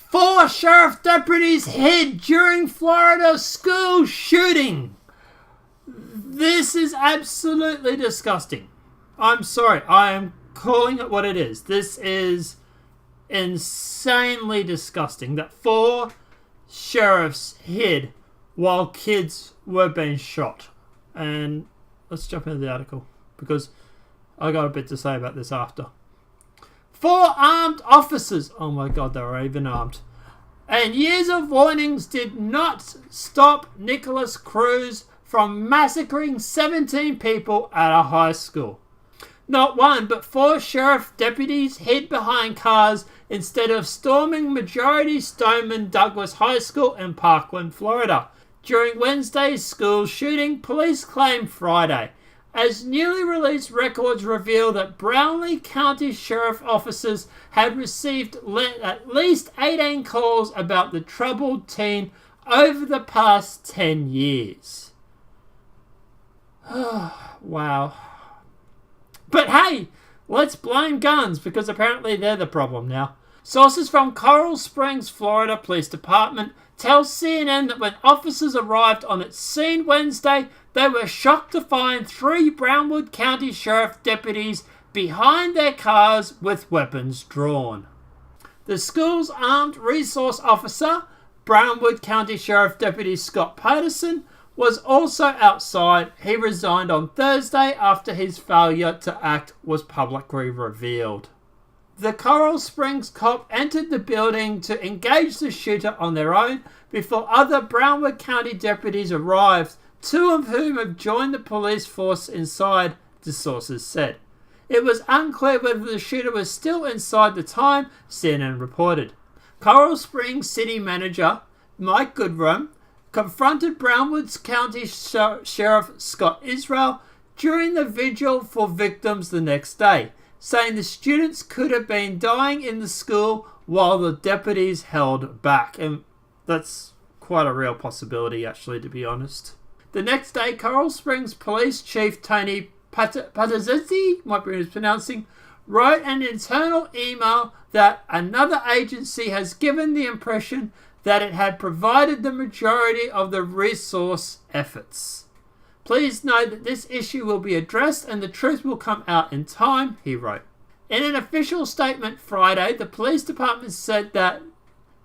4 sheriff deputies hid during Florida school shooting. This is absolutely disgusting. I'm sorry. I am calling it what it is. This is insanely disgusting that 4 sheriffs hid while kids were being shot. And let's jump into the article because I got a bit to say about this after. 4 armed officers, oh my god, they were even armed, and years of warnings did not stop Nicholas Cruz from massacring 17 people at a high school. Not 1, but 4 sheriff deputies hid behind cars instead of storming majority Stoneman Douglas High School in Parkland, Florida. During Wednesday's school shooting, police claimed Friday, as newly released records reveal that Brownlee County Sheriff officers had received at least 18 calls about the troubled teen over the past 10 years. Wow. But hey, let's blame guns because apparently they're the problem now. Sources from Coral Springs, Florida Police Department tell CNN that when officers arrived on its scene Wednesday, they were shocked to find 3 Brownwood County Sheriff deputies behind their cars with weapons drawn. The school's armed resource officer, Brownwood County Sheriff Deputy Scott Patterson, was also outside. He resigned on Thursday after his failure to act was publicly revealed. The Coral Springs cop entered the building to engage the shooter on their own before other Brownwood County deputies arrived, 2 of whom have joined the police force inside, the sources said. It was unclear whether the shooter was still inside the time, CNN reported. Coral Springs City Manager Mike Goodrum confronted Brownwood County Sheriff Scott Israel during the vigil for victims the next day, saying the students could have been dying in the school while the deputies held back. And that's quite a real possibility, actually, to be honest. The next day, Coral Springs Police Chief Tony Patazzi, might be mispronouncing, wrote an internal email that another agency has given the impression that it had provided the majority of the resource efforts. Please note that this issue will be addressed and the truth will come out in time, he wrote. In an official statement Friday, the police department said that,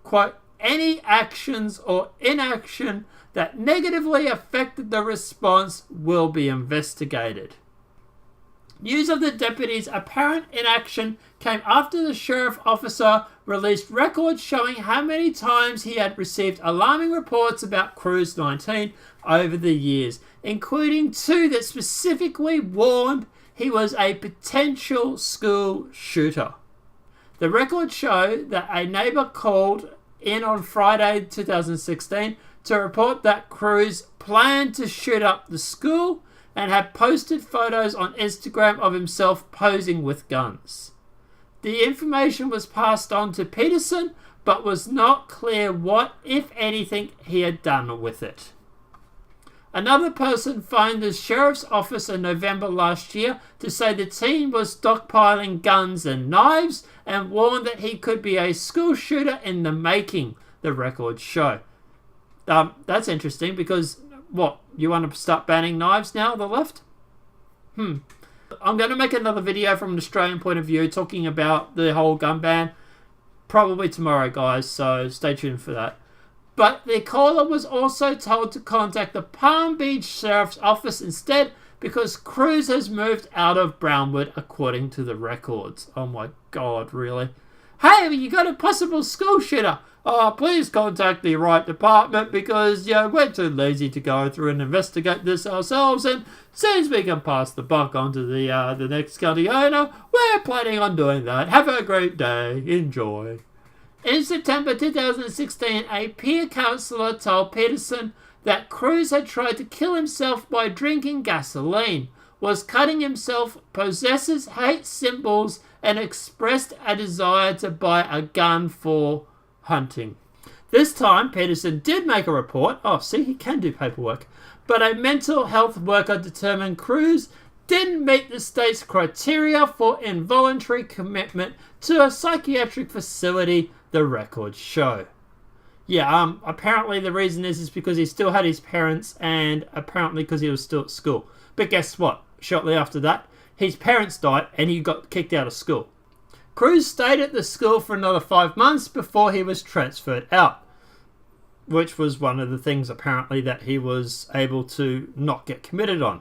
quote, any actions or inaction that negatively affected the response will be investigated. News of the deputy's apparent inaction came after the sheriff officer released records showing how many times he had received alarming reports about Cruz 19 over the years, including 2 that specifically warned he was a potential school shooter. The records show that a neighbor called in on Friday 2016 to report that Cruz planned to shoot up the school and had posted photos on Instagram of himself posing with guns. The information was passed on to Peterson, but was not clear what, if anything, he had done with it. Another person phoned the sheriff's office in November last year to say the teen was stockpiling guns and knives and warned that he could be a school shooter in the making, the records show. That's interesting because, what, you want to start banning knives now, the left? I'm going to make another video from an Australian point of view talking about the whole gun ban. Probably tomorrow, guys, so stay tuned for that. But the caller was also told to contact the Palm Beach Sheriff's Office instead because Cruz has moved out of Brownwood according to the records. Oh my god, really? Hey, you got a possible school shooter. Please contact the right department because we're too lazy to go through and investigate this ourselves, and since we can pass the buck on to the next county owner, we're planning on doing that. Have a great day. Enjoy. In September 2016, a peer counsellor told Peterson that Cruz had tried to kill himself by drinking gasoline, was cutting himself, possesses hate symbols, and expressed a desire to buy a gun for hunting. This time, Peterson did make a report. Oh, see, he can do paperwork. But a mental health worker determined Cruz didn't meet the state's criteria for involuntary commitment to a psychiatric facility the records show. Yeah, apparently the reason is because he still had his parents, and apparently because he was still at school. But guess what? Shortly after that, his parents died and he got kicked out of school. Cruz stayed at the school for another 5 months before he was transferred out, which was one of the things apparently that he was able to not get committed on.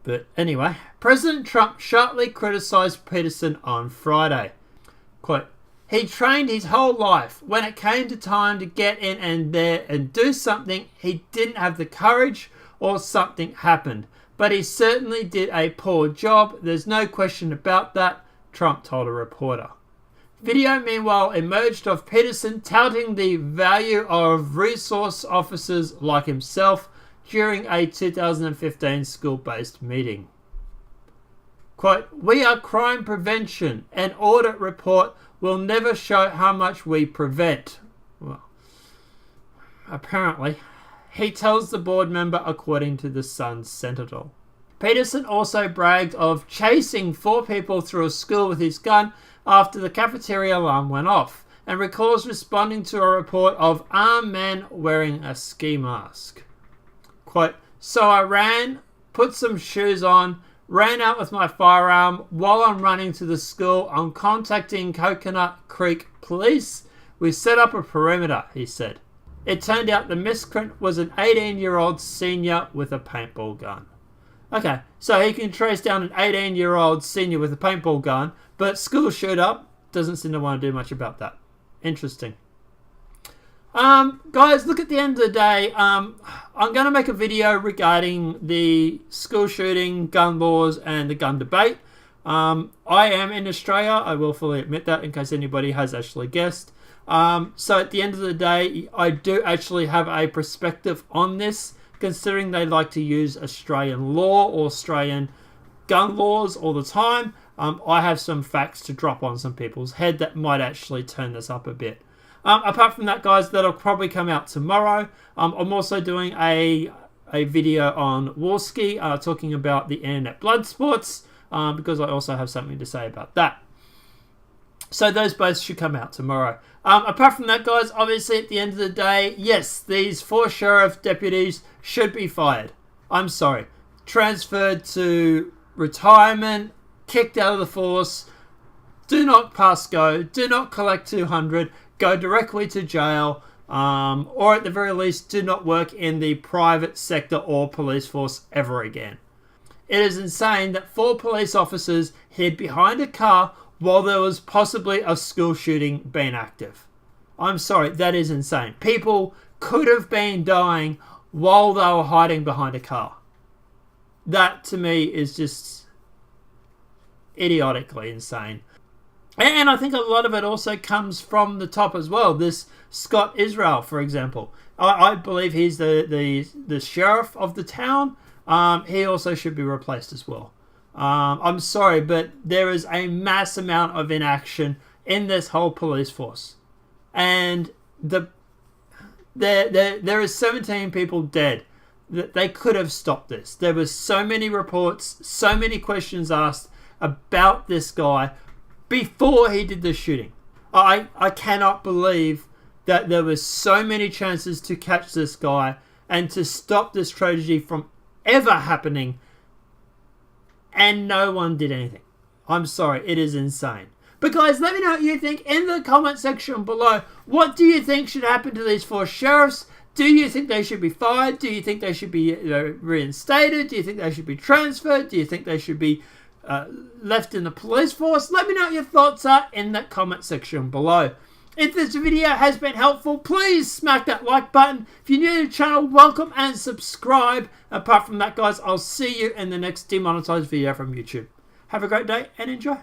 But anyway, President Trump sharply criticized Peterson on Friday. Quote, "He trained his whole life. When it came to time to get in and there and do something, he didn't have the courage or something happened. But he certainly did a poor job. There's no question about that," Trump told a reporter. Video, meanwhile, emerged of Peterson touting the value of resource officers like himself during a 2015 school-based meeting. Quote, "We are crime prevention. An audit report will never show how much we prevent." Well, apparently, he tells the board member, according to the Sun-Sentinel. Peterson also bragged of chasing 4 people through a school with his gun after the cafeteria alarm went off, and recalls responding to a report of armed men wearing a ski mask. Quote, "So I ran, put some shoes on, ran out with my firearm. While I'm running to the school, I'm contacting Coconut Creek Police. We set up a perimeter," he said. It turned out the miscreant was an 18-year-old senior with a paintball gun. Okay, so he can trace down an 18-year-old senior with a paintball gun, but school shooter doesn't seem to want to do much about that. Interesting. Guys, look, at the end of the day, I'm going to make a video regarding the school shooting, gun laws, and the gun debate. I am in Australia. I will fully admit that, in case anybody has actually guessed. So at the end of the day, I do actually have a perspective on this, considering they like to use Australian law or Australian gun laws all the time. I have some facts to drop on some people's head that might actually turn this up a bit. Apart from that, guys, that'll probably come out tomorrow. I'm also doing a video on Warski, talking about the internet blood sports, because I also have something to say about that. So those both should come out tomorrow. Apart from that, guys, obviously at the end of the day, yes, these 4 sheriff deputies should be fired. I'm sorry. Transferred to retirement, kicked out of the force, do not pass go, do not collect 200, go directly to jail, or at the very least, do not work in the private sector or police force ever again. It is insane that 4 police officers hid behind a car while there was possibly a school shooting being active. I'm sorry, that is insane. People could have been dying while they were hiding behind a car. That, to me, is just idiotically insane. And I think a lot of it also comes from the top as well. This Scott Israel, for example. I believe he's the sheriff of the town. He also should be replaced as well. I'm sorry, but there is a mass amount of inaction in this whole police force. And there is 17 people dead. They could have stopped this. There were so many reports, so many questions asked about this guy before he did the shooting. I cannot believe that there were so many chances to catch this guy and to stop this tragedy from ever happening, and no one did anything. I'm sorry, it is insane. But guys, let me know what you think in the comment section below. What do you think should happen to these 4 sheriffs? Do you think they should be fired? Do you think they should be reinstated? Do you think they should be transferred? Do you think they should be left in the police force? Let me know what your thoughts are in that comment section below. If this video has been helpful, please smack that like button. If you're new to the channel, welcome and subscribe. Apart from that, guys, I'll see you in the next demonetized video from YouTube. Have a great day and enjoy.